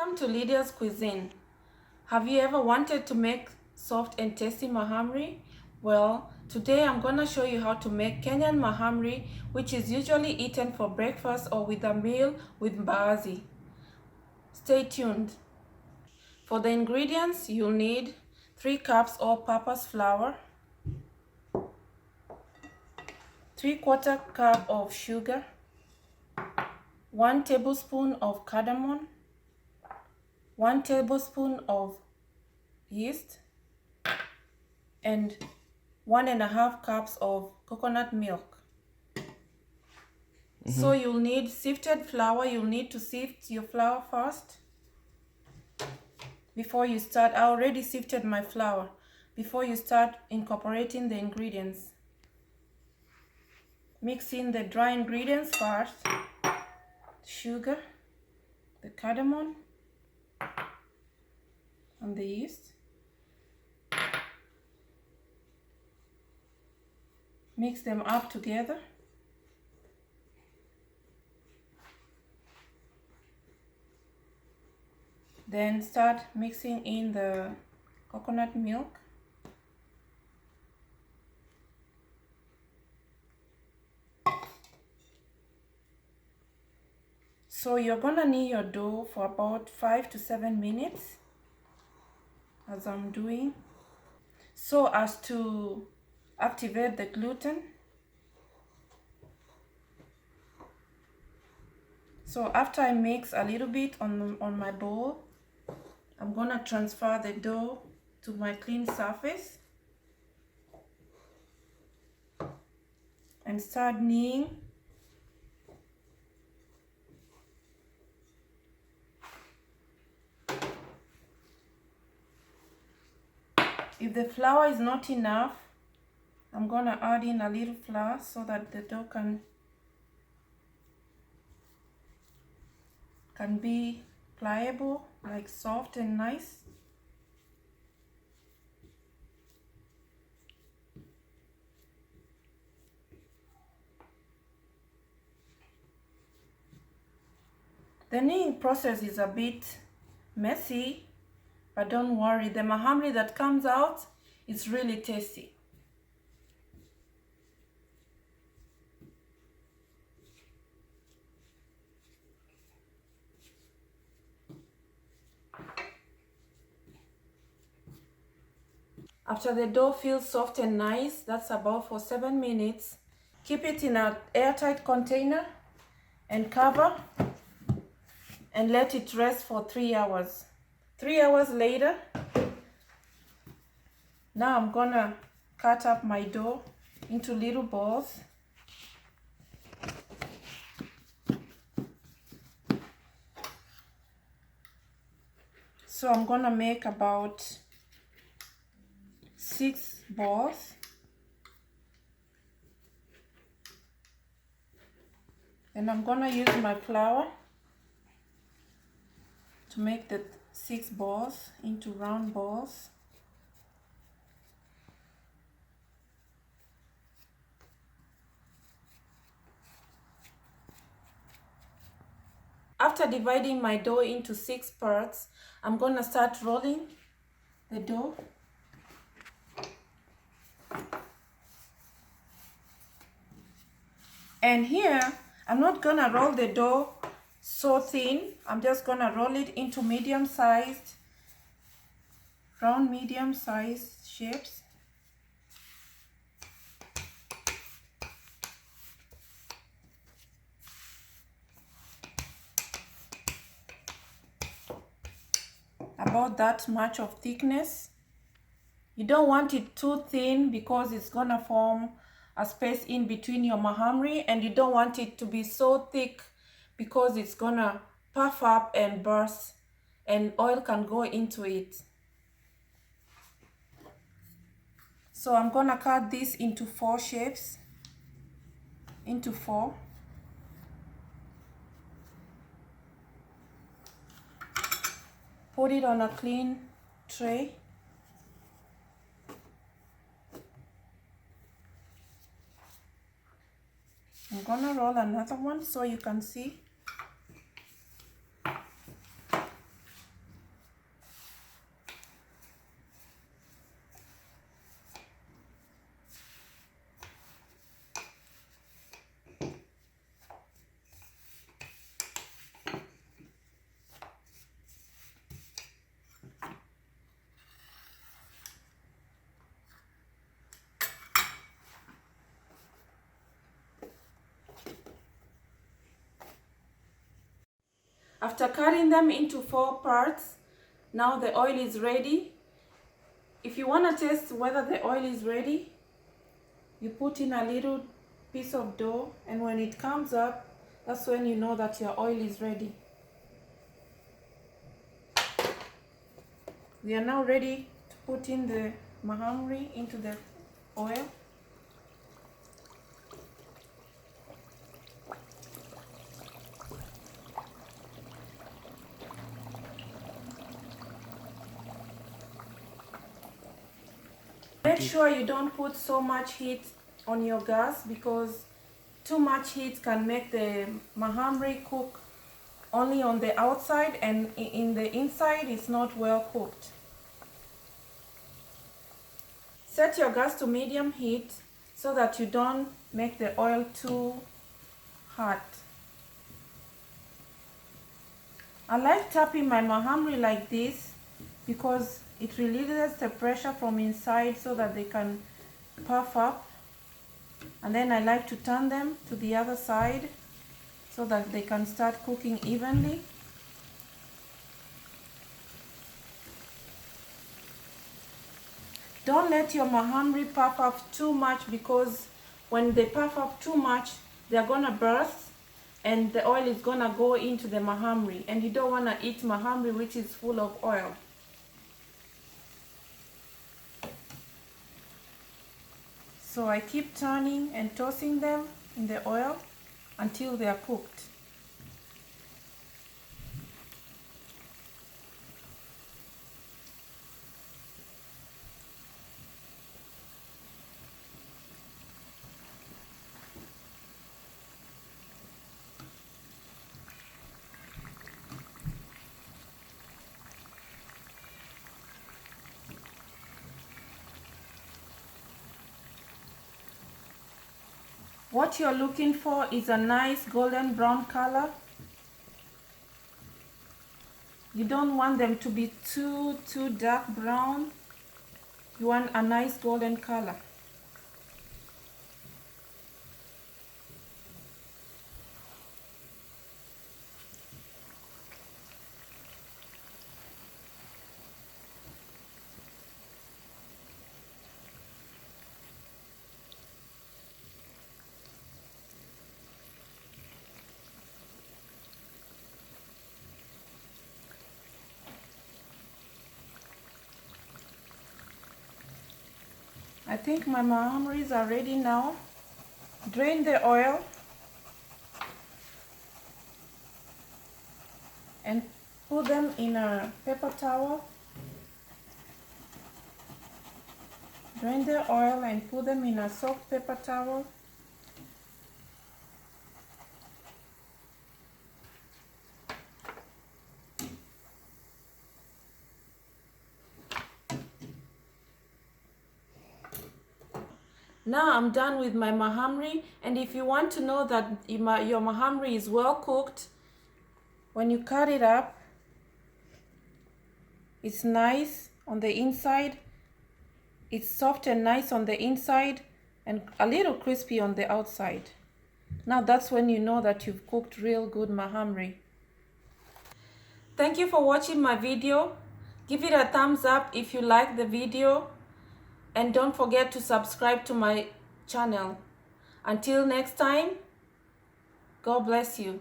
Welcome to Lydia's Cuisine. Have you ever wanted to make soft and tasty mahamri? Well, today I'm going to show you how to make Kenyan mahamri, which is usually eaten for breakfast or with a meal with mbaazi. Stay tuned. For the ingredients, you'll need 3 cups all-purpose flour, 3/4 cup of sugar, 1 tablespoon of cardamon, 1 tablespoon of yeast, and 1.5 cups of coconut milk. So you'll need sifted flour. You'll need to sift your flour first before you start. I already sifted my flour before you start incorporating the ingredients. Mix in the dry ingredients first: sugar, the cardamom, and the yeast. Mix them up together. Then start mixing in the coconut milk. So you're gonna knead your dough for about 5 to 7 minutes, as I'm doing, so as to activate the gluten. So after I mix a little bit on my bowl, I'm gonna transfer the dough to my clean surface and start kneading. If the flour is not enough, I'm gonna add in a little flour so that the dough can be pliable, like soft and nice. The kneading process is a bit messy, but don't worry, the mahamri that comes out is really tasty. After the dough feels soft and nice, that's about for 7 minutes. Keep it in an airtight container and cover and let it rest for 3 hours. 3 hours later, now I'm gonna cut up my dough into little balls. So I'm gonna make about 6 balls. And I'm gonna use my flour to make the 6 balls into round balls. After dividing my dough into 6 parts, I'm gonna start rolling the dough. And here, I'm not gonna roll the dough so thin. I'm just gonna roll it into medium-sized, round medium-sized shapes. About that much of thickness. You don't want it too thin because it's gonna form a space in between your mahamri, and you don't want it to be so thick because it's gonna puff up and burst and oil can go into it. So I'm gonna cut this into 4 shapes, into 4. Put it on a clean tray. I'm gonna roll another one so you can see. After cutting them into 4 parts, now the oil is ready. If you want to test whether the oil is ready, you put in a little piece of dough, and when it comes up, that's when you know that your oil is ready. We are now ready to put in the mahamri into the oil. Make sure you don't put so much heat on your gas, because too much heat can make the mahamri cook only on the outside, and in the inside it's not well cooked. Set your gas to medium heat so that you don't make the oil too hot. I like tapping my mahamri like this because it releases the pressure from inside so that they can puff up. And then I like to turn them to the other side so that they can start cooking evenly. Don't let your mahamri puff up too much, because when they puff up too much, they're gonna burst and the oil is gonna go into the mahamri, and you don't wanna eat mahamri which is full of oil. So I keep turning and tossing them in the oil until they are cooked. What you're looking for is a nice golden brown color. You don't want them to be too dark brown. You want a nice golden color. I think my mahamris are ready now. Drain the oil and put them in a paper towel. Drain the oil and put them in a soft paper towel. Now I'm done with my mahamri, and if you want to know that your mahamri is well cooked, when you cut it up, it's nice on the inside, it's soft and nice on the inside, and a little crispy on the outside. Now that's when you know that you've cooked real good mahamri. Thank you for watching my video. Give it a thumbs up if you like the video. And don't forget to subscribe to my channel. Until next time, God bless you.